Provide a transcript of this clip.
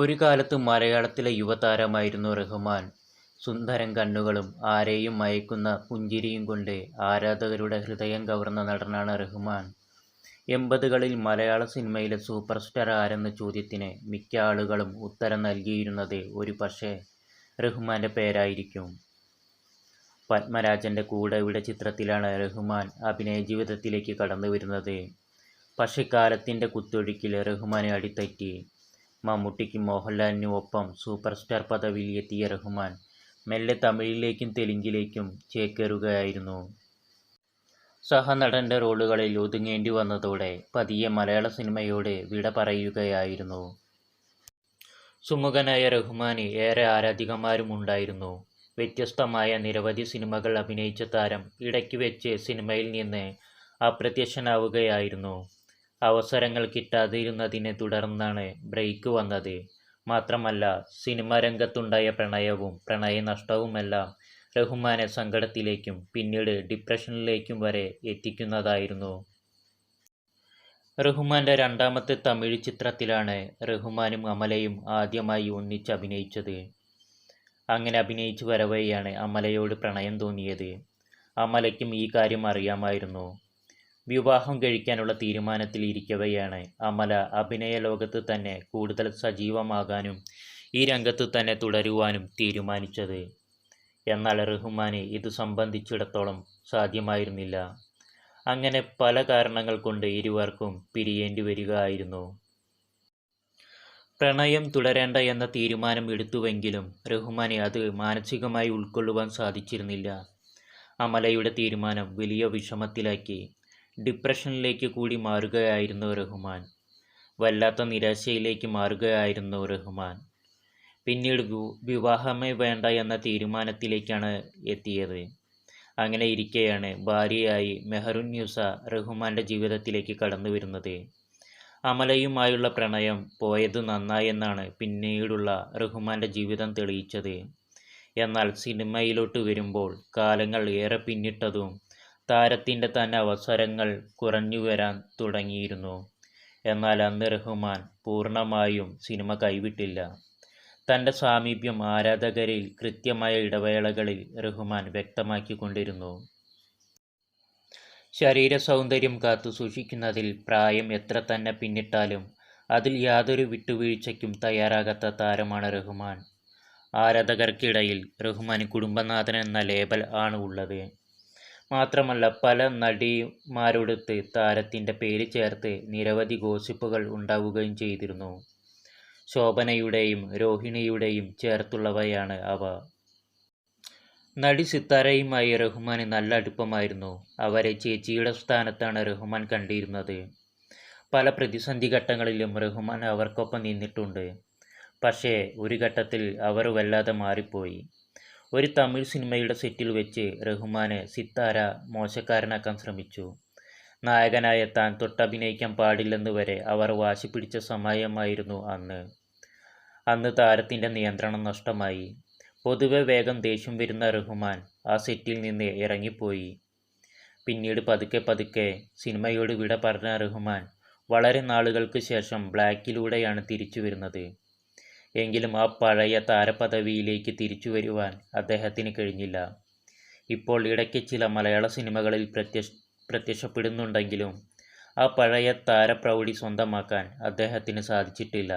ഒരു കാലത്ത് മലയാളത്തിലെ യുവതാരമായിരുന്നു റഹ്മാൻ. സുന്ദരം കണ്ണുകളും ആരെയും മയക്കുന്ന പുഞ്ചിരിയും കൊണ്ട് ആരാധകരുടെ ഹൃദയം കവർന്ന നടനാണ് റഹ്മാൻ. 80കളിൽ മലയാള സിനിമയിലെ സൂപ്പർ സ്റ്റാർ ആരെന്ന ചോദ്യത്തിന് മിക്ക ആളുകളും ഉത്തരം നൽകിയിരുന്നത് ഒരുപക്ഷേ റഹ്മാന്റെ പേരായിരിക്കും. പത്മരാജന്റെ കൂടെവിടെ ചിത്രത്തിലാണ് റഹ്മാൻ അഭിനയ ജീവിതത്തിലേക്ക് കടന്നുവരുന്നത്. പക്ഷേ കാലത്തിന്റെ കുത്തൊഴുക്കിൽ റഹ്മാന് അടിതെറ്റി. മമ്മൂട്ടിക്കും മോഹൻലാലിനും ഒപ്പം സൂപ്പർ സ്റ്റാർ പദവിയിൽ എത്തിയ റഹ്മാൻ മെല്ലെ തമിഴിലേക്കും തെലുങ്കിലേക്കും ചേക്കേറുകയായിരുന്നു. സഹനടന്റെ റോളുകളിൽ ഒതുങ്ങേണ്ടി വന്നതോടെ പതിയെ മലയാള സിനിമയോട് വിട പറയുകയായിരുന്നു. സുമുഖനായ റഹ്മാന് ഏറെ ആരാധികമാരും ഉണ്ടായിരുന്നു. വ്യത്യസ്തമായ നിരവധി സിനിമകൾ അഭിനയിച്ച താരം ഇടയ്ക്ക് വെച്ച് സിനിമയിൽ നിന്ന് അപ്രത്യക്ഷനാവുകയായിരുന്നു. അവസരങ്ങൾ കിട്ടാതിരുന്നതിനെ തുടർന്നാണ് ബ്രേക്ക് വന്നത്. മാത്രമല്ല, സിനിമാ രംഗത്തുണ്ടായ പ്രണയവും പ്രണയനഷ്ടവുമെല്ലാം റഹ്മാനെ സങ്കടത്തിലേക്കും പിന്നീട് ഡിപ്രഷനിലേക്കും വരെ എത്തിക്കുന്നതായിരുന്നു. റഹ്മാന്റെ രണ്ടാമത്തെ തമിഴ് ചിത്രത്തിലാണ് റഹ്മാനും അമലയും ആദ്യമായി ഒന്നിച്ച് അഭിനയിച്ചത്. അങ്ങനെ അഭിനയിച്ചു വരവെയാണ് അമലയോട് പ്രണയം തോന്നിയത്. അമലയ്ക്കും ഈ കാര്യം അറിയാമായിരുന്നു. വിവാഹം കഴിക്കാനുള്ള തീരുമാനത്തിൽ ഇരിക്കവെയാണ് അമല അഭിനയ ലോകത്ത് തന്നെ കൂടുതൽ സജീവമാകാനും ഈ രംഗത്ത് തന്നെ തുടരുവാനും തീരുമാനിച്ചത്. എന്നാൽ റഹ്മാന് ഇത് സംബന്ധിച്ചിടത്തോളം സാധ്യമായിരുന്നില്ല. അങ്ങനെ പല കാരണങ്ങൾ കൊണ്ട് ഇരുവർക്കും പിരിയേണ്ടി വരികയായിരുന്നു. പ്രണയം തുടരേണ്ട എന്ന തീരുമാനം എടുത്തുവെങ്കിലും റഹ്മാന് അത് മാനസികമായി ഉൾക്കൊള്ളുവാൻ സാധിച്ചിരുന്നില്ല. അമലയുടെ തീരുമാനം വലിയ വിഷമത്തിലാക്കി. ഡിപ്രഷനിലേക്ക് കൂടി മാറുകയായിരുന്നു റഹ്മാൻ. വല്ലാത്ത നിരാശയിലേക്ക് മാറുകയായിരുന്നു റഹ്മാൻ. പിന്നീട് വിവാഹമേ വേണ്ട എന്ന തീരുമാനത്തിലേക്കാണ് എത്തിയത്. അങ്ങനെ ഇരിക്കെയാണ് ഭാര്യയായി മെഹറുന്നീസ റഹ്മാന്റെ ജീവിതത്തിലേക്ക് കടന്നു വരുന്നത്. അമലയുമായുള്ള പ്രണയം പോയത് നന്നായെന്നാണ് പിന്നീടുള്ള റഹ്മാന്റെ ജീവിതം തെളിയിച്ചത്. എന്നാൽ സിനിമയിലോട്ട് വരുമ്പോൾ കാലങ്ങൾ ഏറെ പിന്നിട്ടതും താരത്തിൻ്റെ തന്നെ അവസരങ്ങൾ കുറഞ്ഞുവരാൻ തുടങ്ങിയിരുന്നു. എന്നാൽ അന്ന് റഹ്മാൻ പൂർണ്ണമായും സിനിമ കൈവിട്ടില്ല. തൻ്റെ സാമീപ്യം ആരാധകരിൽ കൃത്യമായ ഇടവേളകളിൽ റഹ്മാൻ വ്യക്തമാക്കിക്കൊണ്ടിരുന്നു. ശരീര സൗന്ദര്യം കാത്തു സൂക്ഷിക്കുന്നതിൽ പ്രായം എത്ര തന്നെ പിന്നിട്ടാലും അതിൽ യാതൊരു വിട്ടുവീഴ്ചയ്ക്കും തയ്യാറാകാത്ത താരമാണ് റഹ്മാൻ. ആരാധകർക്കിടയിൽ റഹ്മാന് കുടുംബനാഥൻ എന്ന ലേബൽ ആണ് ഉള്ളത്. മാത്രമല്ല, പല നടിമാരോടൊത്ത് താരത്തിൻ്റെ പേര് ചേർത്ത് നിരവധി ഗോസിപ്പുകൾ ഉണ്ടാവുകയും ചെയ്തിരുന്നു. ശോഭനയുടെയും രോഹിണിയുടെയും ചേർത്തുള്ളവയാണ് അവ. നടി സിത്താരയുമായി റഹ്മാന് നല്ല അടുപ്പമായിരുന്നു. അവരെ ചേച്ചിയുടെ സ്ഥാനത്താണ് റഹ്മാൻ കണ്ടിരുന്നത്. പല പ്രതിസന്ധി ഘട്ടങ്ങളിലും റഹ്മാൻ അവർക്കൊപ്പം നിന്നിട്ടുണ്ട്. പക്ഷേ ഒരു ഘട്ടത്തിൽ അവർ വല്ലാതെ മാറിപ്പോയി. ഒരു തമിഴ് സിനിമയുടെ സെറ്റിൽ വെച്ച് റഹ്മാന് സിത്താര മോശക്കാരനാക്കാൻ ശ്രമിച്ചു. നായകനായ താൻ തൊട്ടഭിനയിക്കാൻ പാടില്ലെന്ന് വരെ അവർ വാശി പിടിച്ച സമയമായിരുന്നു അന്ന്. അന്ന് താരത്തിൻ്റെ നിയന്ത്രണം നഷ്ടമായി. പൊതുവെ വേഗം ദേഷ്യം വരുന്ന റഹ്മാൻ ആ സെറ്റിൽ നിന്ന് ഇറങ്ങിപ്പോയി. പിന്നീട് പതുക്കെ പതുക്കെ സിനിമയോട് വിട പറഞ്ഞ റഹ്മാൻ വളരെ നാളുകൾക്ക് ശേഷം ബ്ലാക്കിലൂടെയാണ് തിരിച്ചു വരുന്നത്. എങ്കിലും ആ പഴയ താരപദവിയിലേക്ക് തിരിച്ചു വരുവാൻ അദ്ദേഹത്തിന് കഴിഞ്ഞില്ല. ഇപ്പോൾ ഇടയ്ക്ക് ചില മലയാള സിനിമകളിൽ പ്രത്യക്ഷപ്പെടുന്നുണ്ടെങ്കിലും ആ പഴയ താരപ്രൗഢി സ്വന്തമാക്കാൻ അദ്ദേഹത്തിന് സാധിച്ചിട്ടില്ല.